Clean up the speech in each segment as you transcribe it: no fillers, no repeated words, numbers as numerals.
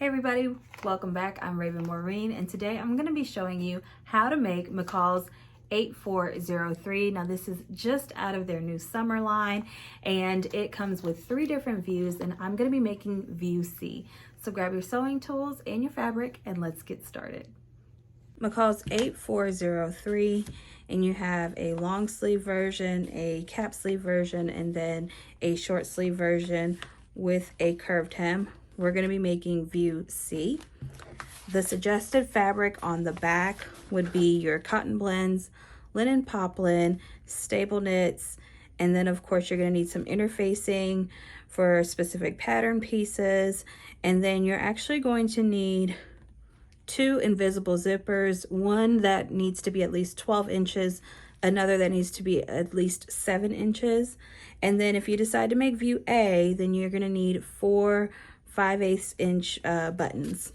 Hey everybody, welcome back. I'm Maureen, and today I'm going to be showing you how to make McCall's 8403. Now this is just out of their new summer line, and it comes with 3 different views, and I'm going to be making view C. So grab your sewing tools and your fabric and let's get started. McCall's 8403, and you have a long sleeve version, a cap sleeve version, and then a short sleeve version with a curved hem. We're going to be making view C. The suggested fabric on the back would be your cotton blends, linen poplin, staple knits, and then of course you're going to need some interfacing for specific pattern pieces, and then you're actually going to need 2 invisible zippers, one that needs to be at least 12 inches, another that needs to be at least 7 inches. And then if you decide to make view A, then you're going to need 4 5/8 inch buttons.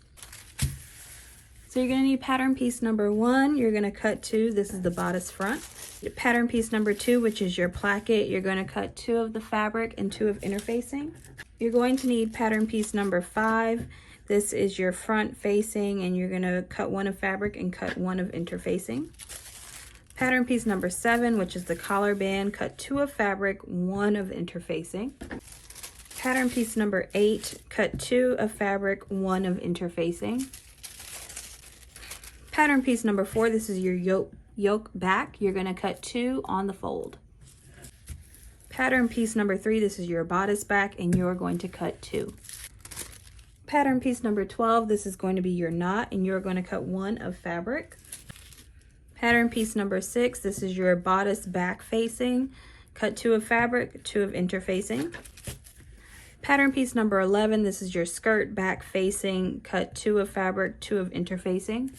So you're going to need pattern piece number 1. You're going to cut 2. This is the bodice front. Pattern piece number 2, which is your placket, you're going to cut 2 of the fabric and 2 of interfacing. You're going to need pattern piece number 5. This is your front facing, and you're going to cut 1 of fabric and cut 1 of interfacing. Pattern piece number 7, which is the collar band, cut 2 of fabric, 1 of interfacing. Pattern piece number 8, cut 2 of fabric, 1 of interfacing. Pattern piece number 4, this is your yoke back. You're going to cut 2 on the fold. Pattern piece number 3, this is your bodice back, and you're going to cut 2. Pattern piece number 12, this is going to be your knot, and you're going to cut 1 of fabric. Pattern piece number 6, this is your bodice back facing. Cut 2 of fabric, 2 of interfacing. Pattern piece number 11, this is your skirt back facing. Cut 2 of fabric, 2 of interfacing.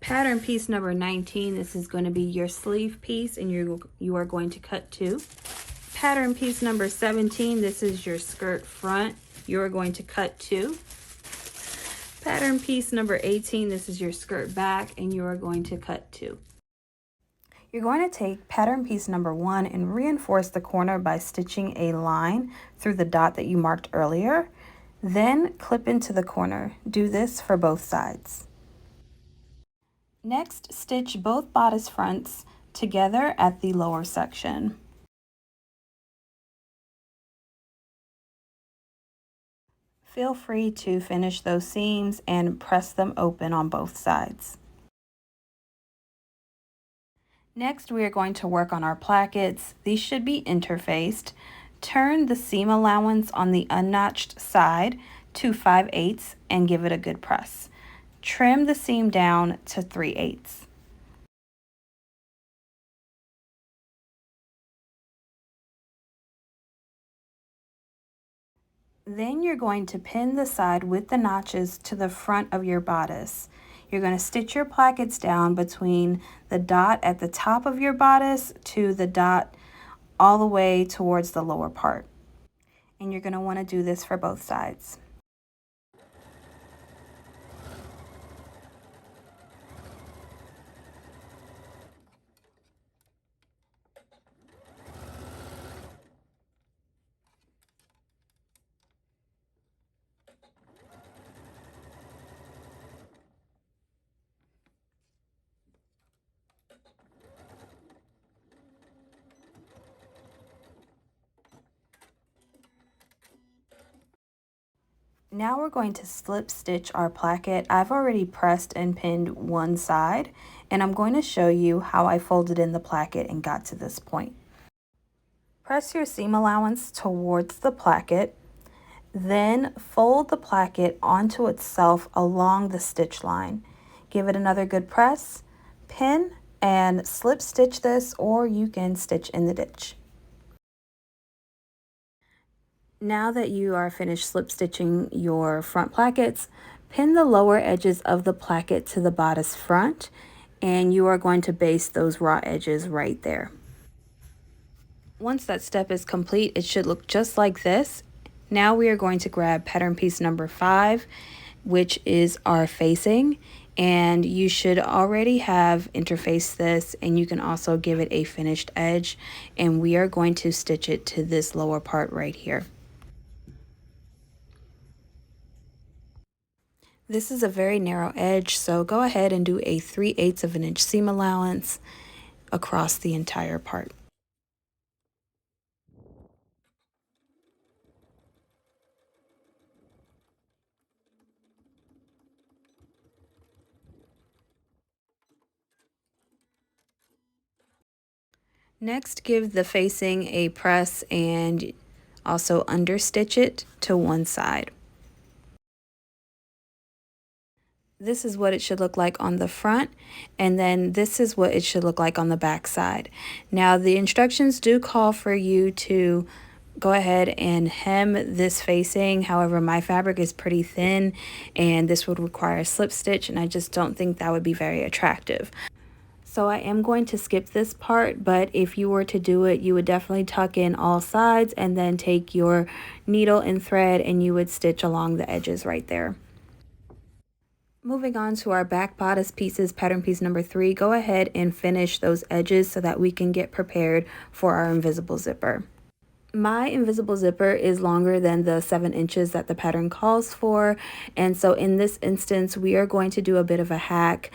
Pattern piece number 19, this is going to be your sleeve piece, and you are going to cut 2. Pattern piece number 17, this is your skirt front. You are going to cut 2. Pattern piece number 18, this is your skirt back, and you are going to cut 2. You're going to take pattern piece number 1 and reinforce the corner by stitching a line through the dot that you marked earlier. Then clip into the corner. Do this for both sides. Next, stitch both bodice fronts together at the lower section. Feel free to finish those seams and press them open on both sides. Next, we are going to work on our plackets. These should be interfaced. Turn the seam allowance on the unnotched side to 5/8 and give it a good press. Trim the seam down to 3/8. Then you're going to pin the side with the notches to the front of your bodice. You're going to stitch your plackets down between the dot at the top of your bodice to the dot all the way towards the lower part. And you're going to want to do this for both sides. Now we're going to slip stitch our placket. I've already pressed and pinned one side, and I'm going to show you how I folded in the placket and got to this point. Press your seam allowance towards the placket, then fold the placket onto itself along the stitch line. Give it another good press, pin, and slip stitch this, or you can stitch in the ditch. Now that you are finished slip stitching your front plackets, pin the lower edges of the placket to the bodice front, and you are going to baste those raw edges right there. Once that step is complete, it should look just like this. Now we are going to grab pattern piece number 5, which is our facing, and you should already have interfaced this, and you can also give it a finished edge, and we are going to stitch it to this lower part right here. This is a very narrow edge, so go ahead and do a 3/8 of an inch seam allowance across the entire part. Next, give the facing a press and also understitch it to one side. This is what it should look like on the front, and then this is what it should look like on the back side. Now, the instructions do call for you to go ahead and hem this facing. However, my fabric is pretty thin and this would require a slip stitch, and I just don't think that would be very attractive. So I am going to skip this part, but if you were to do it, you would definitely tuck in all sides and then take your needle and thread and you would stitch along the edges right there. Moving on to our back bodice pieces, pattern piece number 3, go ahead and finish those edges so that we can get prepared for our invisible zipper. My invisible zipper is longer than the 7 inches that the pattern calls for, and so in this instance we are going to do a bit of a hack.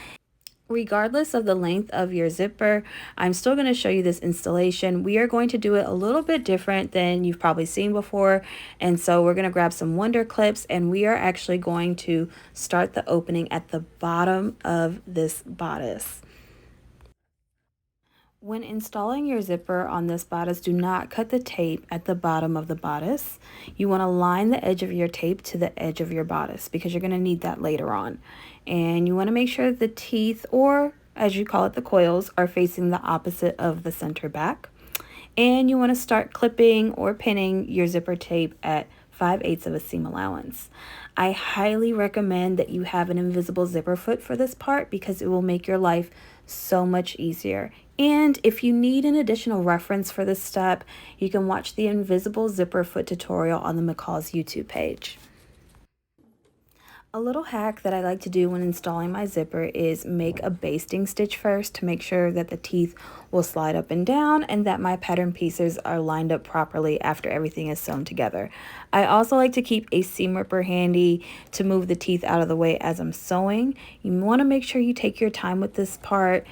Regardless of the length of your zipper, I'm still going to show you this installation. We are going to do it a little bit different than you've probably seen before. And so we're going to grab some Wonder clips and we are actually going to start the opening at the bottom of this bodice. When installing your zipper on this bodice, do not cut the tape at the bottom of the bodice. You want to line the edge of your tape to the edge of your bodice because you're going to need that later on. And you want to make sure that the teeth, or as you call it, the coils, are facing the opposite of the center back. And you want to start clipping or pinning your zipper tape at 5/8 of a seam allowance. I highly recommend that you have an invisible zipper foot for this part because it will make your life so much easier. And if you need an additional reference for this step, you can watch the invisible zipper foot tutorial on the McCall's YouTube page. A little hack that I like to do when installing my zipper is make a basting stitch first to make sure that the teeth will slide up and down and that my pattern pieces are lined up properly after everything is sewn together. I also like to keep a seam ripper handy to move the teeth out of the way as I'm sewing. You want to make sure you take your time with this part.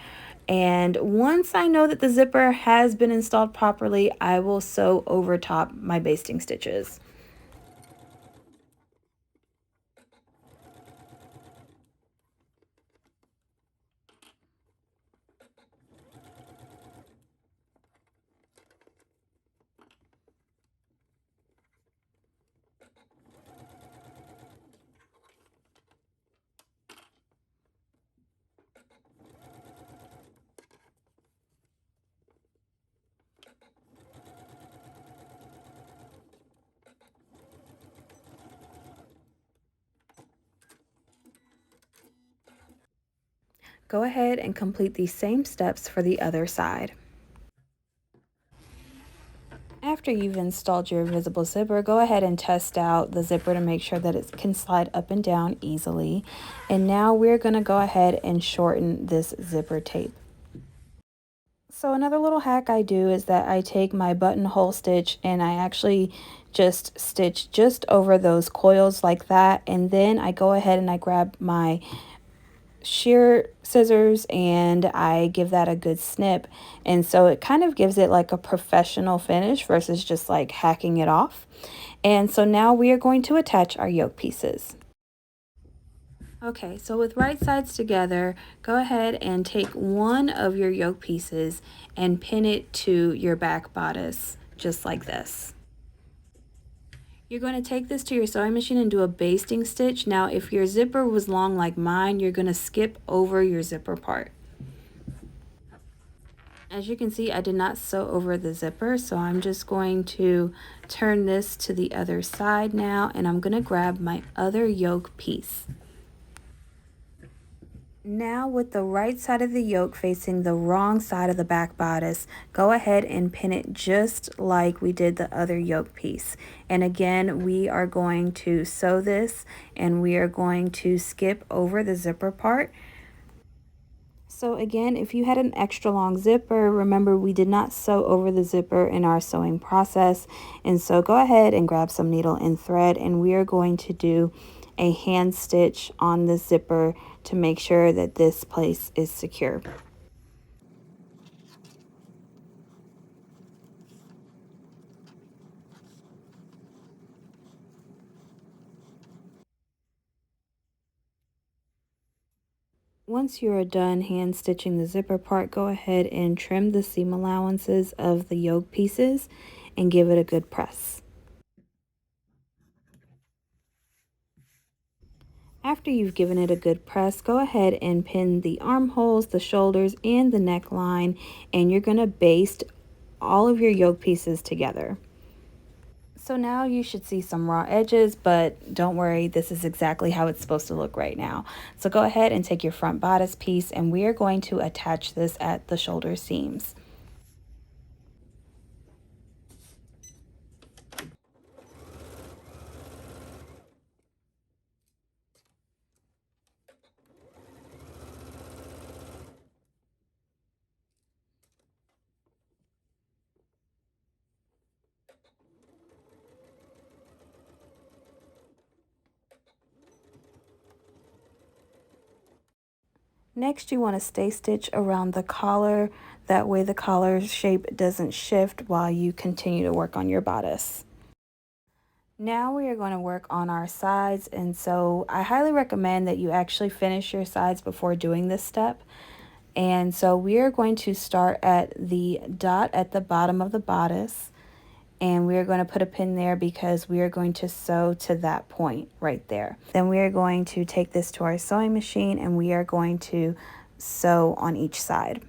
And once I know that the zipper has been installed properly, I will sew over top my basting stitches. Go ahead and complete these same steps for the other side. After you've installed your invisible zipper, go ahead and test out the zipper to make sure that it can slide up and down easily. And now we're going to go ahead and shorten this zipper tape. So another little hack I do is that I take my buttonhole stitch and I actually just stitch just over those coils like that. And then I go ahead and I grab my shear scissors and I give that a good snip, and so it kind of gives it like a professional finish versus just like hacking it off. And so now we are going to attach our yoke pieces. Okay, so with right sides together, go ahead and take one of your yoke pieces and pin it to your back bodice just like this. You're going to take this to your sewing machine and do a basting stitch. Now, if your zipper was long like mine, you're going to skip over your zipper part. As you can see, I did not sew over the zipper, so I'm just going to turn this to the other side now, and I'm going to grab my other yoke piece. Now with the right side of the yoke facing the wrong side of the back bodice, go ahead and pin it just like we did the other yoke piece. And again, we are going to sew this and we are going to skip over the zipper part. So again, if you had an extra long zipper, remember we did not sew over the zipper in our sewing process. And so go ahead and grab some needle and thread and we are going to do a hand stitch on the zipper to make sure that this place is secure. Once you are done hand stitching the zipper part, go ahead and trim the seam allowances of the yoke pieces and give it a good press. After you've given it a good press, go ahead and pin the armholes, the shoulders, and the neckline, and you're going to baste all of your yoke pieces together. So now you should see some raw edges, but don't worry, this is exactly how it's supposed to look right now. So go ahead and take your front bodice piece, and we are going to attach this at the shoulder seams. Next, you want to stay stitch around the collar. That way the collar shape doesn't shift while you continue to work on your bodice. Now we are going to work on our sides, and so I highly recommend that you actually finish your sides before doing this step. And so we are going to start at the dot at the bottom of the bodice, and we are going to put a pin there because we are going to sew to that point right there. Then we are going to take this to our sewing machine, and we are going to sew on each side.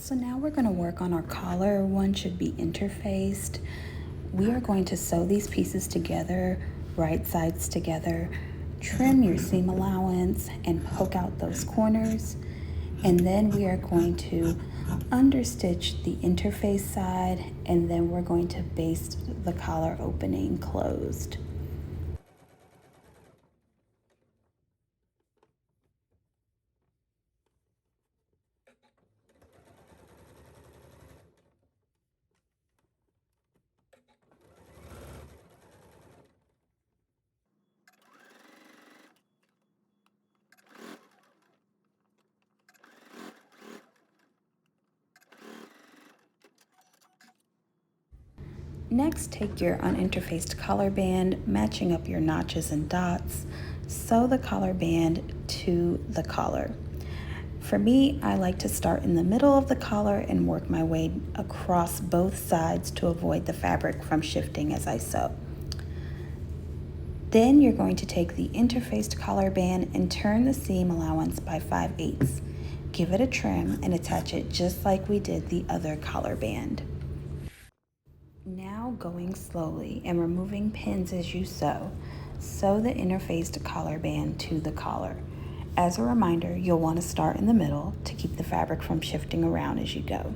So now we're going to work on our collar. One should be interfaced. We are going to sew these pieces together, right sides together, trim your seam allowance and poke out those corners. And then we are going to understitch the interface side, and then we're going to baste the collar opening closed. Next, take your uninterfaced collar band, matching up your notches and dots. Sew the collar band to the collar. For me, I like to start in the middle of the collar and work my way across both sides to avoid the fabric from shifting as I sew. Then you're going to take the interfaced collar band and turn the seam allowance by 5/8. Give it a trim and attach it just like we did the other collar band. Now going slowly and removing pins as you sew, sew the interfaced collar band to the collar. As a reminder, you'll want to start in the middle to keep the fabric from shifting around as you go.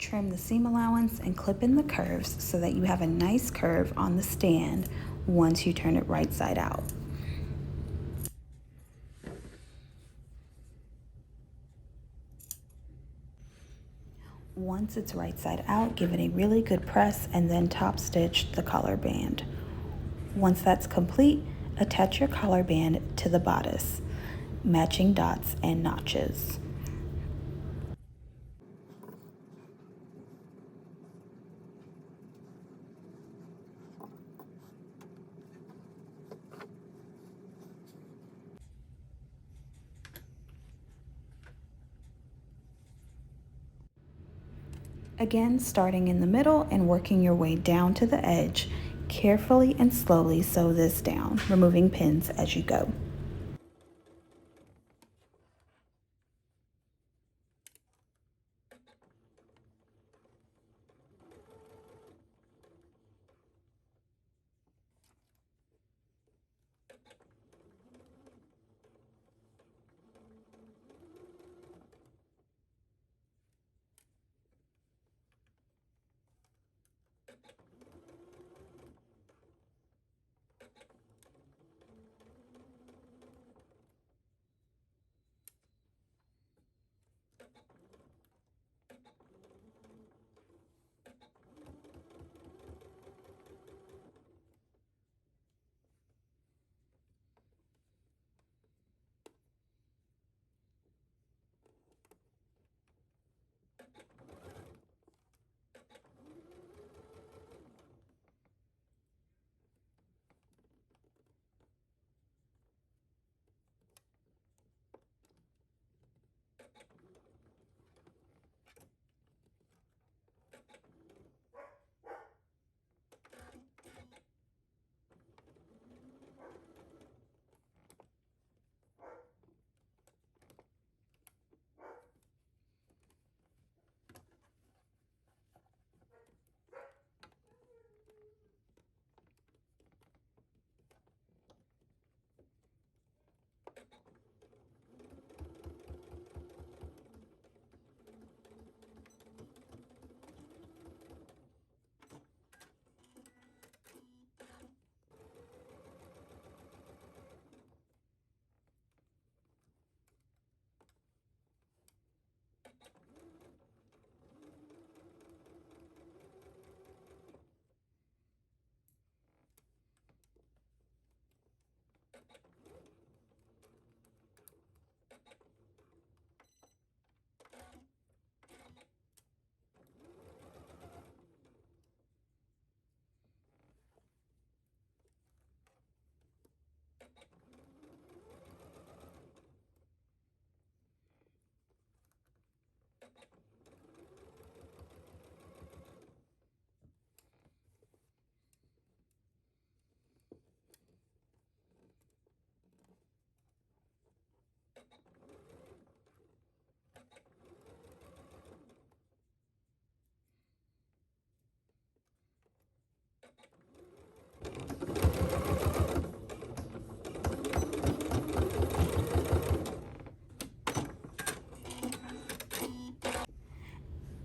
Trim the seam allowance and clip in the curves so that you have a nice curve on the stand once you turn it right side out. Once it's right side out, give it a really good press and then top stitch the collar band. Once that's complete, attach your collar band to the bodice, matching dots and notches. Again, starting in the middle and working your way down to the edge, carefully and slowly sew this down, removing pins as you go.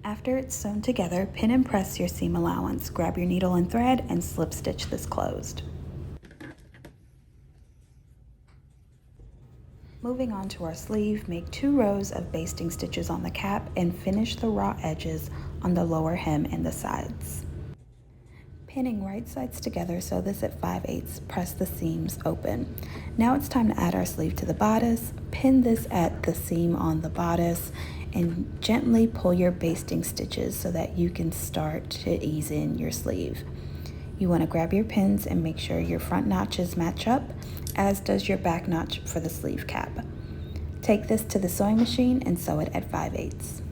After it's sewn together, pin and press your seam allowance. Grab your needle and thread and slip stitch this closed. Moving on to our sleeve, make 2 rows of basting stitches on the cap and finish the raw edges on the lower hem and the sides. Pinning right sides together, sew this at 5/8, press the seams open. Now it's time to add our sleeve to the bodice. Pin this at the seam on the bodice and gently pull your basting stitches so that you can start to ease in your sleeve. You want to grab your pins and make sure your front notches match up, as does your back notch for the sleeve cap. Take this to the sewing machine and sew it at 5/8.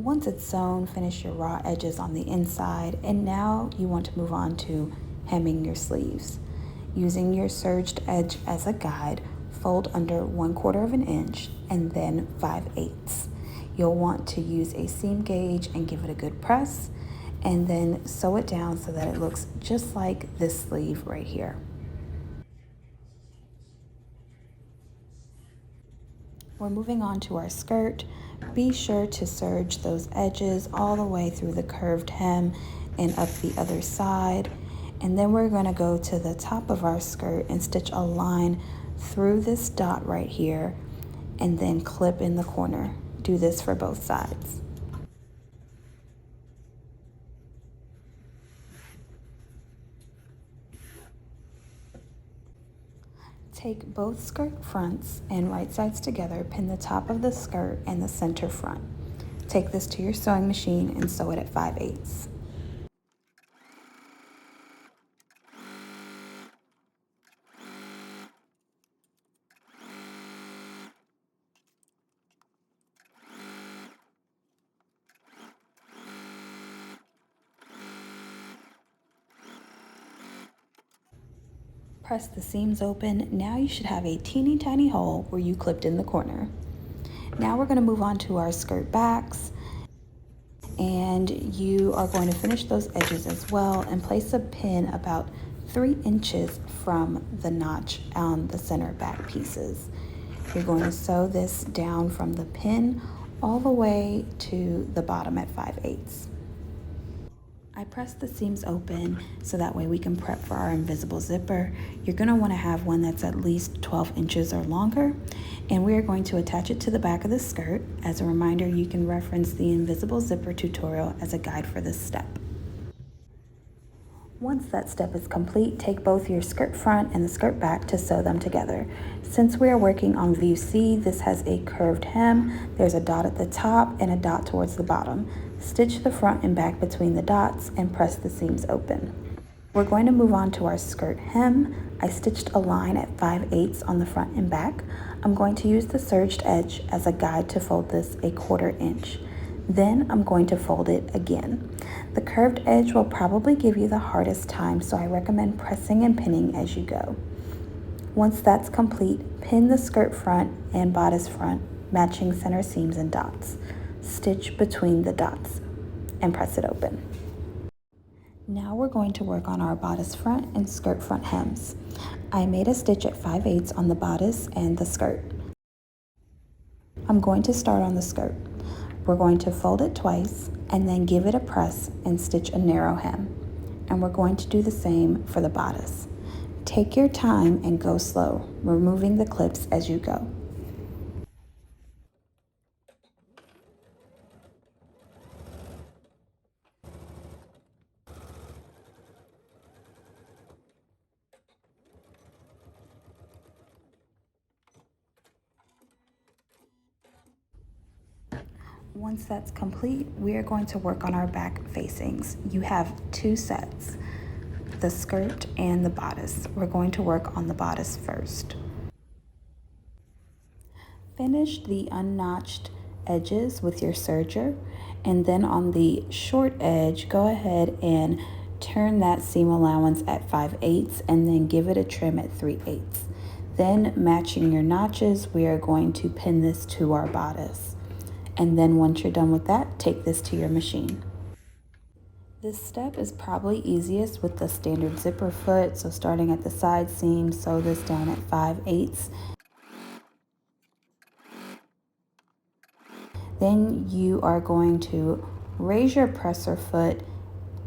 Once it's sewn, finish your raw edges on the inside, and now you want to move on to hemming your sleeves. Using your serged edge as a guide, fold under 1/4 of an inch and then 5/8. You'll want to use a seam gauge and give it a good press, and then sew it down so that it looks just like this sleeve right here. We're moving on to our skirt. Be sure to serge those edges all the way through the curved hem and up the other side. And then we're going to go to the top of our skirt and stitch a line through this dot right here and then clip in the corner. Do this for both sides. Take both skirt fronts and right sides together, pin the top of the skirt and the center front. Take this to your sewing machine and sew it at 5/8. Press the seams open. Now you should have a teeny tiny hole where you clipped in the corner. Now we're going to move on to our skirt backs, and you are going to finish those edges as well and place a pin about 3 inches from the notch on the center back pieces. You're going to sew this down from the pin all the way to the bottom at 5/8. I pressed the seams open so that way we can prep for our invisible zipper. You're going to want to have one that's at least 12 inches or longer, and we are going to attach it to the back of the skirt. As a reminder, you can reference the invisible zipper tutorial as a guide for this step. Once that step is complete, take both your skirt front and the skirt back to sew them together. Since we are working on view C, this has a curved hem. There's a dot at the top and a dot towards the bottom. Stitch the front and back between the dots and press the seams open. We're going to move on to our skirt hem. I stitched a line at 5/8 on the front and back. I'm going to use the serged edge as a guide to fold this a 1/4 inch. Then I'm going to fold it again. The curved edge will probably give you the hardest time, so I recommend pressing and pinning as you go. Once that's complete, pin the skirt front and bodice front, matching center seams and dots. Stitch between the dots and press it open. Now we're going to work on our bodice front and skirt front hems. I made a stitch at 5/8 on the bodice and the skirt. I'm going to start on the skirt. We're going to fold it twice and then give it a press and stitch a narrow hem. And we're going to do the same for the bodice. Take your time and go slow, removing the clips as you go. Once that's complete, we are going to work on our back facings. You have 2 sets, the skirt and the bodice. We're going to work on the bodice first. Finish the unnotched edges with your serger, and then on the short edge, go ahead and turn that seam allowance at 5/8 and then give it a trim at 3/8. Then matching your notches, we are going to pin this to our bodice. And then once you're done with that, take this to your machine. This step is probably easiest with the standard zipper foot, so starting at the side seam, sew this down at 5/8. Then you are going to raise your presser foot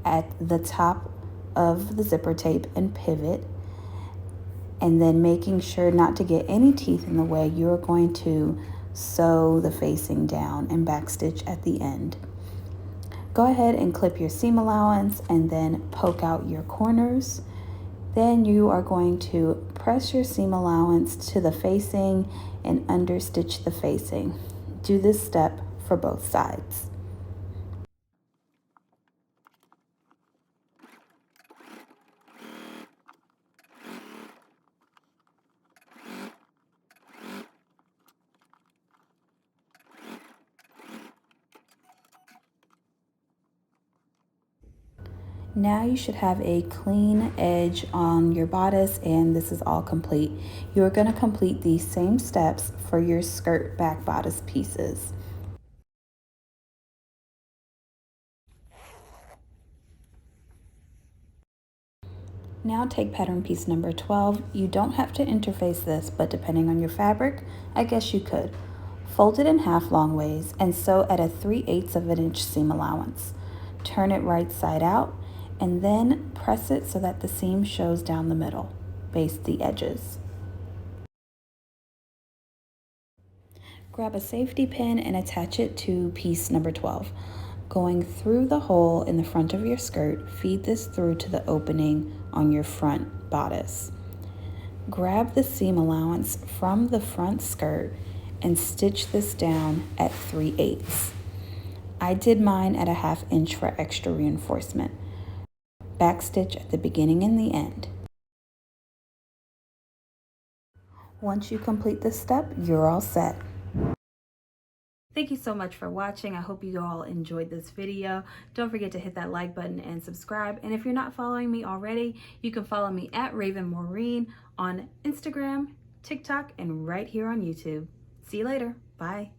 at the top of the zipper tape and pivot, and then making sure not to get any teeth in the way, you're going to sew the facing down and backstitch at the end. Go ahead and clip your seam allowance and then poke out your corners. Then you are going to press your seam allowance to the facing and understitch the facing. Do this step for both sides. Now you should have a clean edge on your bodice, and this is all complete. You're going to complete these same steps for your skirt back bodice pieces. Now take pattern piece number 12. You don't have to interface this, but depending on your fabric, I guess you could. Fold it in half long ways and sew at a 3/8 of an inch seam allowance. Turn it right side out and then press it so that the seam shows down the middle. Baste the edges. Grab a safety pin and attach it to piece number 12. Going through the hole in the front of your skirt, feed this through to the opening on your front bodice. Grab the seam allowance from the front skirt and stitch this down at 3/8. I did mine at a 1/2 inch for extra reinforcement. Backstitch at the beginning and the end. Once you complete this step, you're all set. Thank you so much for watching. I hope you all enjoyed this video. Don't forget to hit that like button and subscribe. And if you're not following me already, you can follow me at Raven Maureen on Instagram, TikTok, and right here on YouTube. See you later. Bye.